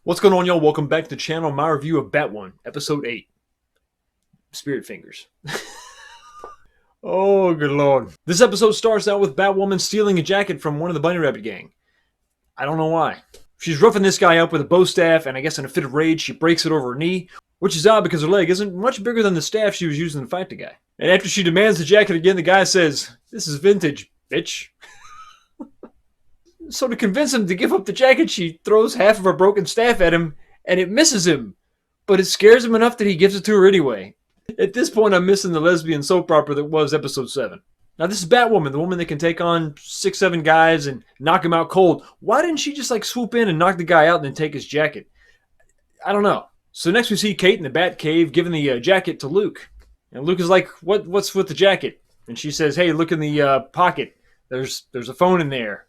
What's going on, y'all? Welcome back to the channel. My review of Batwoman, Episode 8. Spirit Fingers. Oh, good lord. This episode starts out with Batwoman stealing a jacket from one of the Bunny Rabbit gang. I don't know why. She's roughing this guy up with a bow staff, and I guess in a fit of rage, she breaks it over her knee, which is odd because her leg isn't much bigger than the staff she was using to fight the guy. And after she demands the jacket again, the guy says, "This is vintage, bitch." So to convince him to give up the jacket, she throws half of her broken staff at him, and it misses him. But it scares him enough that he gives it to her anyway. At this point, I'm missing the lesbian soap opera that was episode 7. Now, this is Batwoman, the woman that can take on 6, 7 guys and knock him out cold. Why didn't she just swoop in and knock the guy out and then take his jacket? I don't know. So next we see Kate in the Batcave giving the jacket to Luke. And Luke is like, what's with the jacket? And she says, hey, look in the pocket. There's a phone in there.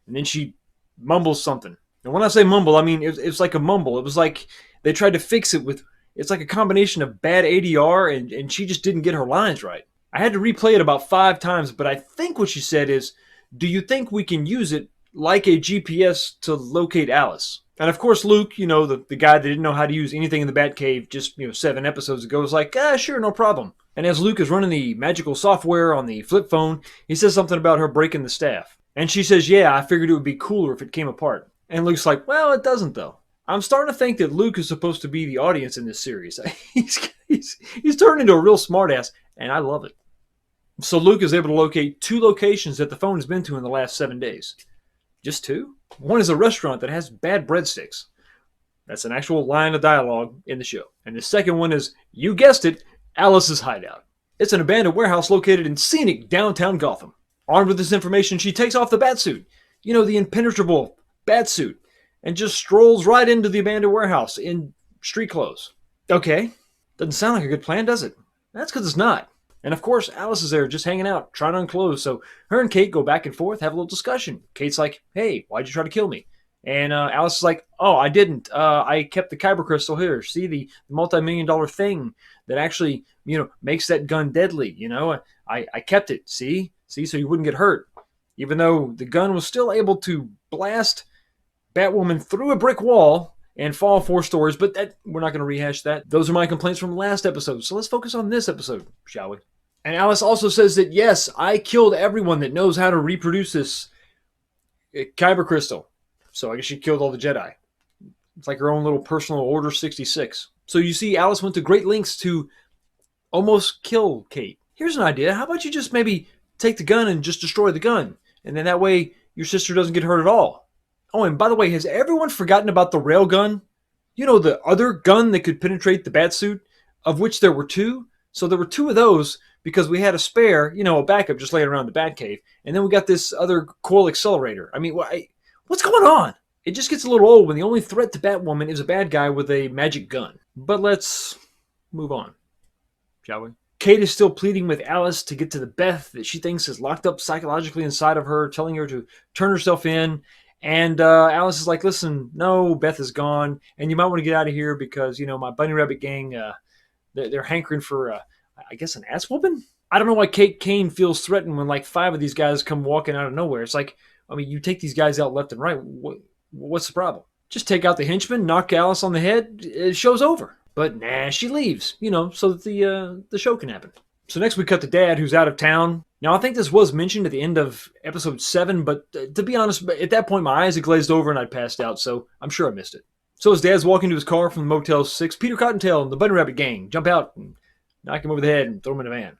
And then she mumbles something. And when I say mumble, I mean it's like a mumble. It was like they tried to fix it with, it's like a combination of bad ADR and she just didn't get her lines right. I had to replay it about 5 times, but I think what she said is, do you think we can use it like a GPS to locate Alice? And of course Luke, the guy that didn't know how to use anything in the Batcave just 7 episodes ago, was like, sure, no problem. And as Luke is running the magical software on the flip phone, he says something about her breaking the staff. And she says, yeah, I figured it would be cooler if it came apart. And Luke's like, well, it doesn't though. I'm starting to think that Luke is supposed to be the audience in this series. he's turned into a real smartass, and I love it. So Luke is able to locate 2 locations that the phone has been to in the last 7 days. Just 2? One is a restaurant that has bad breadsticks. That's an actual line of dialogue in the show. And the second one is, you guessed it, Alice's hideout. It's an abandoned warehouse located in scenic downtown Gotham. Armed with this information, she takes off the batsuit, the impenetrable batsuit, and just strolls right into the abandoned warehouse in street clothes. Okay, doesn't sound like a good plan, does it? That's because it's not. And of course, Alice is there just hanging out, trying on clothes, so her and Kate go back and forth, have a little discussion. Kate's like, hey, why'd you try to kill me? And Alice is like, oh, I didn't. I kept the kyber crystal here. See, the multi-million-dollar thing that actually, makes that gun deadly, I kept it, see, so you wouldn't get hurt. Even though the gun was still able to blast Batwoman through a brick wall and fall 4 stories, but we're not going to rehash that. Those are my complaints from last episode, so let's focus on this episode, shall we? And Alice also says that, yes, I killed everyone that knows how to reproduce this kyber crystal. So I guess she killed all the Jedi. It's like her own little personal Order 66. So you see, Alice went to great lengths to almost kill Kate. Here's an idea. How about you just maybe take the gun and just destroy the gun? And then that way your sister doesn't get hurt at all. Oh, and by the way, has everyone forgotten about the railgun? The other gun that could penetrate the batsuit, of which there were 2? So there were 2 of those because we had a spare, a backup just laying around the Batcave. And then we got this other coil accelerator. I mean, what's going on? It just gets a little old when the only threat to Batwoman is a bad guy with a magic gun. But let's move on, shall we? Kate is still pleading with Alice to get to the Beth that she thinks is locked up psychologically inside of her, telling her to turn herself in. And Alice is like, listen, no, Beth is gone, and you might want to get out of here because, my Bunny Rabbit gang, they're hankering for, I guess, an ass whooping? I don't know why Kate Kane feels threatened when 5 of these guys come walking out of nowhere. It's like, you take these guys out left and right. What's the problem? Just take out the henchmen, knock Alice on the head, show's over. But nah, she leaves, so that the show can happen. So next we cut to Dad, who's out of town. Now, I think this was mentioned at the end of episode 7, but to be honest, at that point my eyes had glazed over and I'd passed out, so I'm sure I missed it. So as Dad's walking to his car from the Motel 6, Peter Cottontail and the Bunny Rabbit gang jump out and knock him over the head and throw him in a van.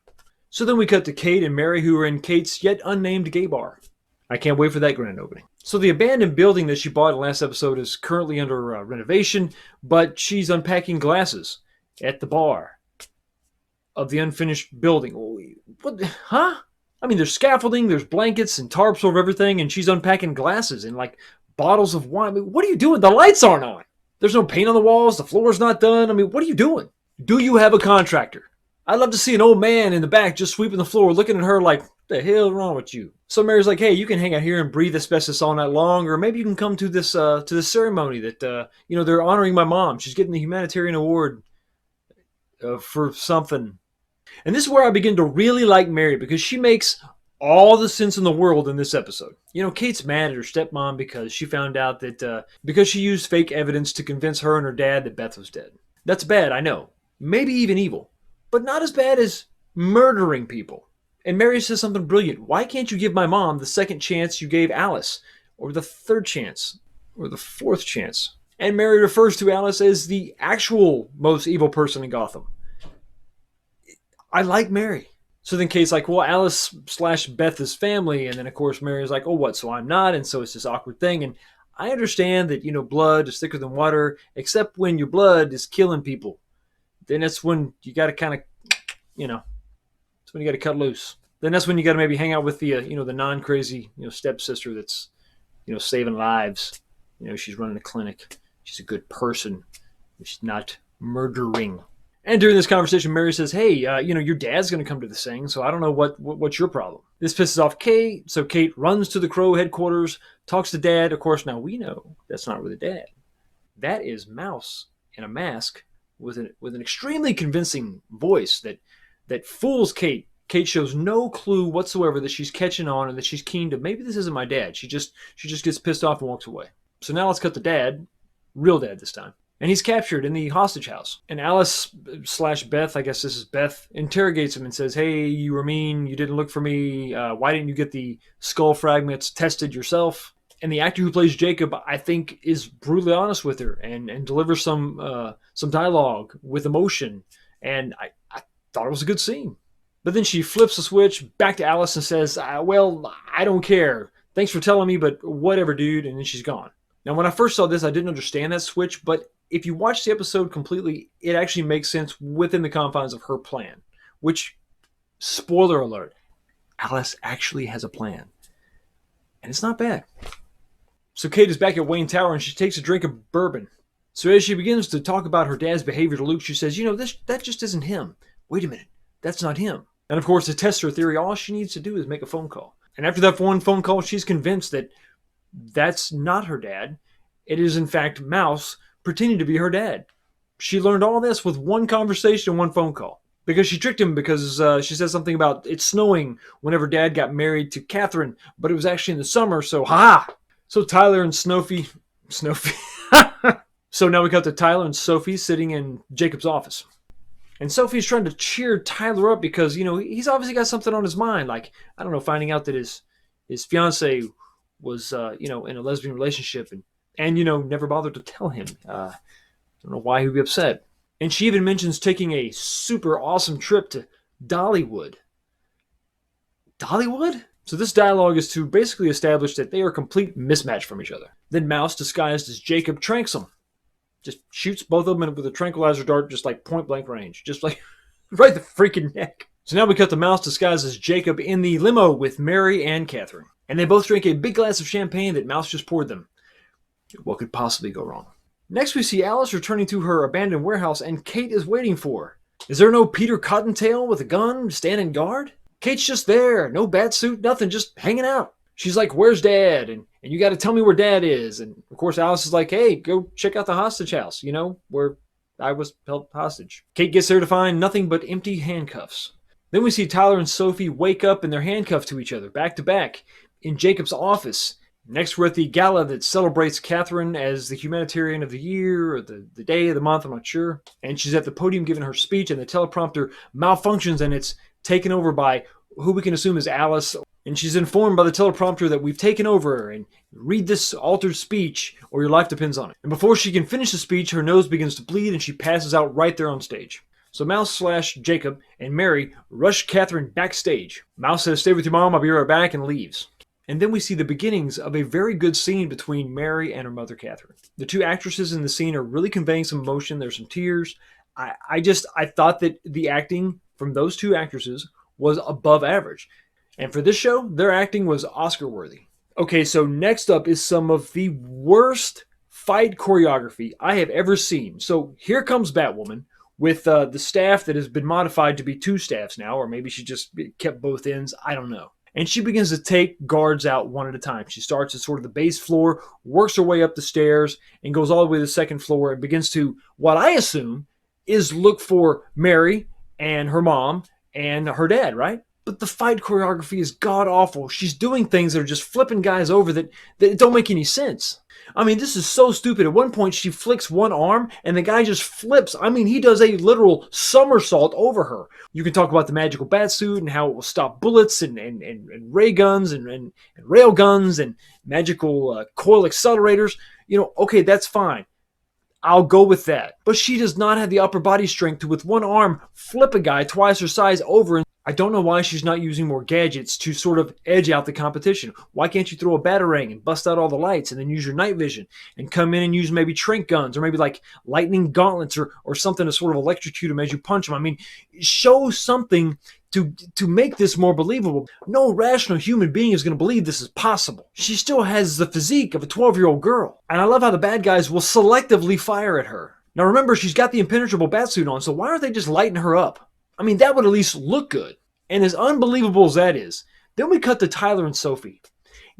So then we cut to Kate and Mary, who are in Kate's yet unnamed gay bar. I can't wait for that grand opening. So the abandoned building that she bought in the last episode is currently under renovation, but she's unpacking glasses at the bar of the unfinished building. What? Huh? There's scaffolding, there's blankets and tarps over everything, and she's unpacking glasses and bottles of wine. What are you doing? The lights aren't on. There's no paint on the walls. The floor's not done. What are you doing? Do you have a contractor? I'd love to see an old man in the back just sweeping the floor, looking at her like, what the hell is wrong with you? So Mary's like, hey, you can hang out here and breathe asbestos all night long, or maybe you can come to this ceremony that they're honoring my mom. She's getting the humanitarian award for something. And this is where I begin to really like Mary, because she makes all the sense in the world in this episode. You know, Kate's mad at her stepmom because she found out that because she used fake evidence to convince her and her dad that Beth was dead. That's bad, I know. Maybe even evil. But not as bad as murdering people. And Mary says something brilliant. Why can't you give my mom the second chance you gave Alice? Or the third chance? Or the fourth chance? And Mary refers to Alice as the actual most evil person in Gotham. I like Mary. So then Kate's like, well, Alice / Beth is family. And then, of course, Mary's like, oh, what? So I'm not. And so it's this awkward thing. And I understand that, blood is thicker than water, except when your blood is killing people. Then that's when you got to kind of, that's when you got to cut loose. Then that's when you got to maybe hang out with the, the non-crazy, stepsister that's, saving lives. She's running a clinic. She's a good person. She's not murdering. And during this conversation, Mary says, hey, your dad's going to come to this thing, so I don't know what's your problem. This pisses off Kate, so Kate runs to the Crow headquarters, talks to Dad. Of course, now we know that's not really Dad. That is Mouse in a mask with an extremely convincing voice that fools Kate. Kate shows no clue whatsoever that she's catching on and that she's keen to, maybe this isn't my dad. She just gets pissed off and walks away. So now let's cut to Dad, real Dad this time. And he's captured in the hostage house. And Alice / Beth, I guess this is Beth, interrogates him and says, hey, you were mean. You didn't look for me. Why didn't you get the skull fragments tested yourself? And the actor who plays Jacob, I think, is brutally honest with her and delivers some dialogue with emotion. And I thought it was a good scene. But then she flips the switch back to Alice and says, well, I don't care. Thanks for telling me, but whatever, dude. And then she's gone. Now, when I first saw this, I didn't understand that switch, but if you watch the episode completely, it actually makes sense within the confines of her plan, which, spoiler alert, Alice actually has a plan. And it's not bad. So Kate is back at Wayne Tower and she takes a drink of bourbon. So as she begins to talk about her dad's behavior to Luke, she says, that just isn't him. Wait a minute, that's not him. And of course, to test her theory, all she needs to do is make a phone call. And after that one phone call, she's convinced that that's not her dad. It is, in fact, Mouse pretending to be her dad. She learned all this with one conversation and one phone call. Because she tricked him because she said something about it snowing whenever Dad got married to Catherine, but it was actually in the summer, so ha! So Tyler and Snowfie... So now we got to Tyler and Sophie sitting in Jacob's office. And Sophie's trying to cheer Tyler up because, he's obviously got something on his mind. Like, I don't know, finding out that his fiancée was, in a lesbian relationship and never bothered to tell him. I don't know why he'd be upset. And she even mentions taking a super awesome trip to Dollywood. Dollywood? So this dialogue is to basically establish that they are a complete mismatch from each other. Then Mouse, disguised as Jacob, tranks them. Just shoots both of them with a tranquilizer dart, just like point blank range. Just like right in the freaking neck. So now we cut the Mouse disguised as Jacob in the limo with Mary and Catherine. And they both drink a big glass of champagne that Mouse just poured them. What could possibly go wrong? Next we see Alice returning to her abandoned warehouse and Kate is waiting for her. Is there no Peter Cottontail with a gun standing guard? Kate's just there, no bat suit, nothing, just hanging out. She's like, where's Dad? And you got to tell me where Dad is. And of course Alice is like, hey, go check out the hostage house, where I was held hostage. Kate gets there to find nothing but empty handcuffs. Then we see Tyler and Sophie wake up and they're handcuffed to each other, back to back, in Jacob's office. Next, we're at the gala that celebrates Catherine as the humanitarian of the year, or the day of the month, I'm not sure. And she's at the podium giving her speech, and the teleprompter malfunctions, and it's taken over by who we can assume is Alice. And she's informed by the teleprompter that we've taken over, and read this altered speech, or your life depends on it. And before she can finish the speech, her nose begins to bleed, and she passes out right there on stage. So Mouse / Jacob and Mary rush Catherine backstage. Mouse says, stay with your mom, I'll be right back, and leaves. And then we see the beginnings of a very good scene between Mary and her mother, Catherine. The two actresses in the scene are really conveying some emotion. There's some tears. I thought that the acting from those two actresses was above average. And for this show, their acting was Oscar worthy. Okay, so next up is some of the worst fight choreography I have ever seen. So here comes Batwoman with the staff that has been modified to be two staffs now, or maybe she just kept both ends. I don't know. And she begins to take guards out one at a time. She starts at sort of the base floor, works her way up the stairs, and goes all the way to the second floor and begins to, what I assume, is look for Mary and her mom and her dad, right? But the fight choreography is god awful. She's doing things that are just flipping guys over that don't make any sense. I mean, this is so stupid. At one point, she flicks one arm, and the guy just flips. I mean, he does a literal somersault over her. You can talk about the magical bat suit and how it will stop bullets and ray guns and rail guns and magical coil accelerators. Okay, that's fine. I'll go with that. But she does not have the upper body strength to, with one arm, flip a guy twice her size over. I don't know why she's not using more gadgets to sort of edge out the competition. Why can't you throw a batarang and bust out all the lights and then use your night vision and come in and use maybe tranq guns or maybe like lightning gauntlets or something to sort of electrocute them as you punch them? I mean, show something to make this more believable. No rational human being is going to believe this is possible. She still has the physique of a 12-year-old girl. And I love how the bad guys will selectively fire at her. Now remember, she's got the impenetrable batsuit on, so why aren't they just lighting her up? I mean, that would at least look good. And as unbelievable as that is, then we cut to Tyler and Sophie.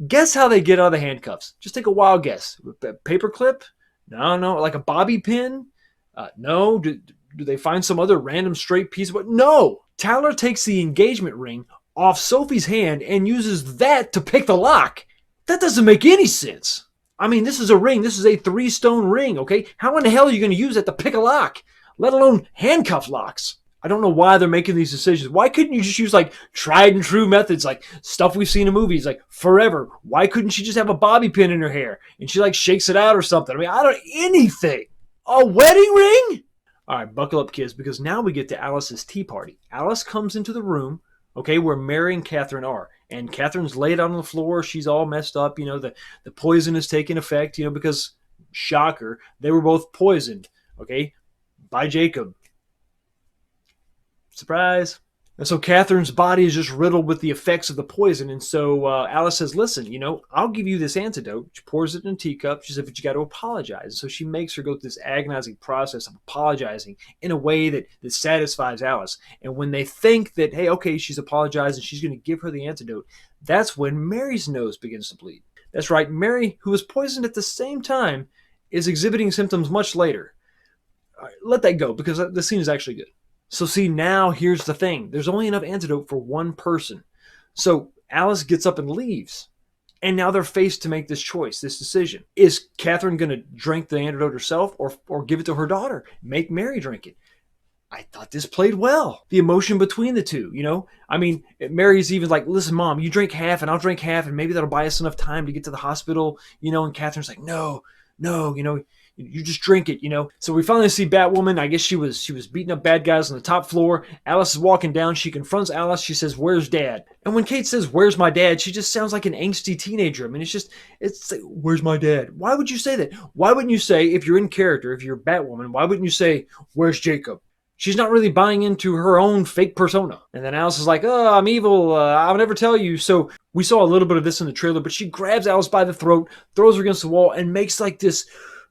Guess how they get out of the handcuffs? Just take a wild guess. Paperclip? No. Like a bobby pin? No. Do they find some other random straight piece of it? No. Tyler takes the engagement ring off Sophie's hand and uses that to pick the lock. That doesn't make any sense. I mean, this is a ring. This is a 3-stone ring, okay? How in the hell are you going to use that to pick a lock? Let alone handcuff locks. I don't know why they're making these decisions. Why couldn't you just use like tried and true methods, like stuff we've seen in movies, like Forever? Why couldn't she just have a bobby pin in her hair and she like shakes it out or something? I mean, anything. A wedding ring? All right, buckle up, kids, because now we get to Alice's tea party. Alice comes into the room, okay, where Mary and Catherine are. And Catherine's laid out on the floor. She's all messed up. The poison is taking effect, because, shocker, they were both poisoned, okay, by Jacob. Surprise. And so Catherine's body is just riddled with the effects of the poison. And so Alice says, listen, I'll give you this antidote. She pours it in a teacup. She said, but you got to apologize. And so she makes her go through this agonizing process of apologizing in a way that satisfies Alice. And when they think that, hey, okay, she's apologized and she's going to give her the antidote, that's when Mary's nose begins to bleed. That's right. Mary, who was poisoned at the same time, is exhibiting symptoms much later. All right, let that go because the scene is actually good. So see, now here's the thing. There's only enough antidote for one person. So Alice gets up and leaves. And now they're faced to make this choice, this decision. Is Catherine going to drink the antidote herself or give it to her daughter? Make Mary drink it. I thought this played well. The emotion between the two, I mean, Mary's even like, listen, Mom, you drink half and I'll drink half and maybe that'll buy us enough time to get to the hospital, and Catherine's like, no, you just drink it, So we finally see Batwoman. I guess she was beating up bad guys on the top floor. Alice is walking down. She confronts Alice. She says, where's Dad? And when Kate says, where's my dad? She just sounds like an angsty teenager. I mean, it's like, where's my dad? Why would you say that? Why wouldn't you say, if you're in character, if you're Batwoman, why wouldn't you say, where's Jacob? She's not really buying into her own fake persona. And then Alice is like, oh, I'm evil. I'll never tell you. So we saw a little bit of this in the trailer, but she grabs Alice by the throat, throws her against the wall, and makes like this,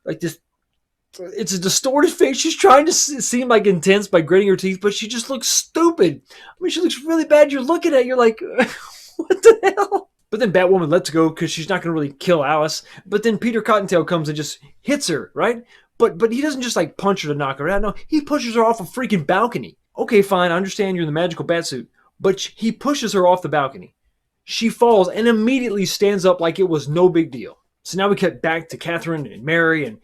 it's a distorted face. She's trying to seem like intense by gritting her teeth, but she just looks stupid. I mean, she looks really bad. You're looking at it, you're like, what the hell? But then Batwoman lets go because she's not going to really kill Alice. But then Peter Cottontail comes and just hits her, right? But he doesn't just like punch her to knock her out. No, he pushes her off a freaking balcony. Okay, fine, I understand you're in the magical batsuit, but he pushes her off the balcony. She falls and immediately stands up like it was no big deal. So now we cut back to Catherine and Mary, and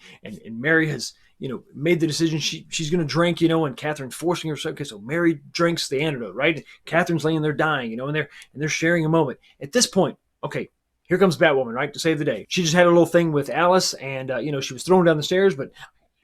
Mary has, made the decision she's going to drink, and Catherine's forcing her. Okay, so Mary drinks the antidote, right? Catherine's laying there dying, and they're sharing a moment. At this point, okay, here comes Batwoman, right, to save the day. She just had a little thing with Alice, and, she was thrown down the stairs, but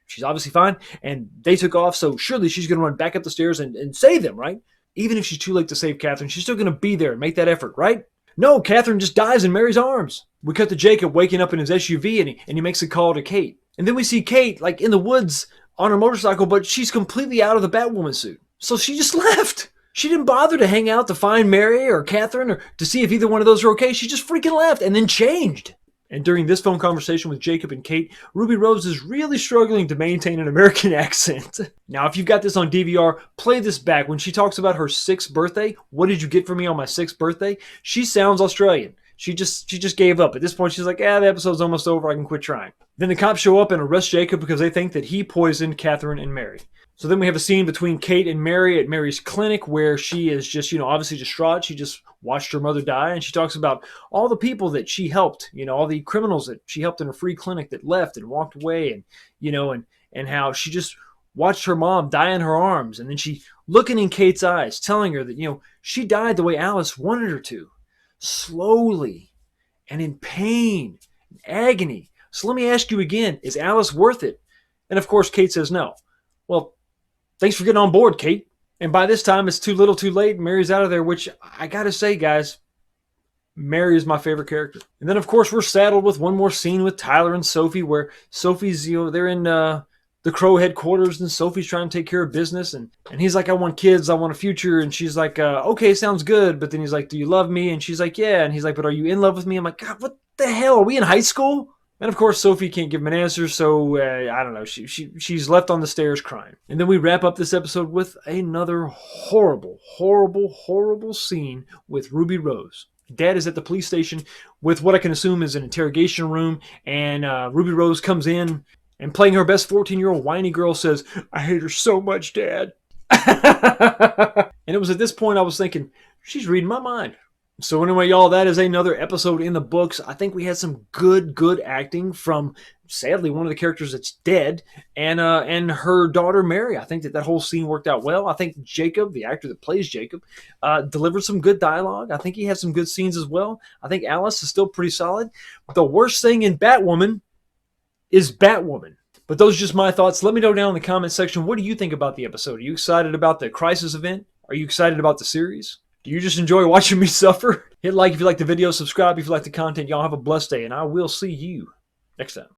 she's obviously fine, and they took off, so surely she's going to run back up the stairs and save them, right? Even if she's too late to save Catherine, she's still going to be there and make that effort, right? No, Catherine just dies in Mary's arms. We cut to Jacob waking up in his SUV, and he makes a call to Kate. And then we see Kate, like, in the woods on her motorcycle, but she's completely out of the Batwoman suit. So she just left. She didn't bother to hang out to find Mary or Catherine or to see if either one of those are okay. She just freaking left and then changed. And during this phone conversation with Jacob and Kate, Ruby Rose is really struggling to maintain an American accent. Now, if you've got this on DVR, play this back. When she talks about her 6th birthday, what did you get for me on my 6th birthday? She sounds Australian. She just gave up. At this point, she's like, the episode's almost over. I can quit trying. Then the cops show up and arrest Jacob because they think that he poisoned Catherine and Mary. So then we have a scene between Kate and Mary at Mary's clinic where she is just, obviously distraught. She just watched her mother die, and she talks about all the people that she helped, all the criminals that she helped in her free clinic that left and walked away, and how she just watched her mom die in her arms, and then she looking in Kate's eyes, telling her that, she died the way Alice wanted her to, slowly and in pain and agony. So let me ask you again, is Alice worth it? And of course, Kate says no. Well, thanks for getting on board, Kate. And by this time, it's too little too late. Mary's out of there, which I got to say, guys, Mary is my favorite character. And then, of course, we're saddled with one more scene with Tyler and Sophie where Sophie's, they're in the Crow headquarters, and Sophie's trying to take care of business. And he's like, I want kids. I want a future. And she's like, okay, sounds good. But then he's like, do you love me? And she's like, yeah. And he's like, but are you in love with me? I'm like, God, what the hell? Are we in high school? And of course, Sophie can't give him an answer, so I don't know. She's left on the stairs crying. And then we wrap up this episode with another horrible, horrible, horrible scene with Ruby Rose. Dad is at the police station with what I can assume is an interrogation room, and Ruby Rose comes in and, playing her best 14-year-old whiny girl, says, I hate her so much, Dad. And it was at this point I was thinking, she's reading my mind. So anyway, y'all, that is another episode in the books. I think we had some good acting from, sadly, one of the characters that's dead, and her daughter Mary. I think that whole scene worked out well. I think Jacob, the actor that plays Jacob, delivered some good dialogue. I think he had some good scenes as well. I think Alice is still pretty solid. The worst thing in Batwoman is Batwoman. But those are just my thoughts. Let me know down in the comment section, what do you think about the episode? Are you excited about the Crisis event? Are you excited about the series? Do you just enjoy watching me suffer? Hit like if you like the video, subscribe if you like the content. Y'all have a blessed day, and I will see you next time.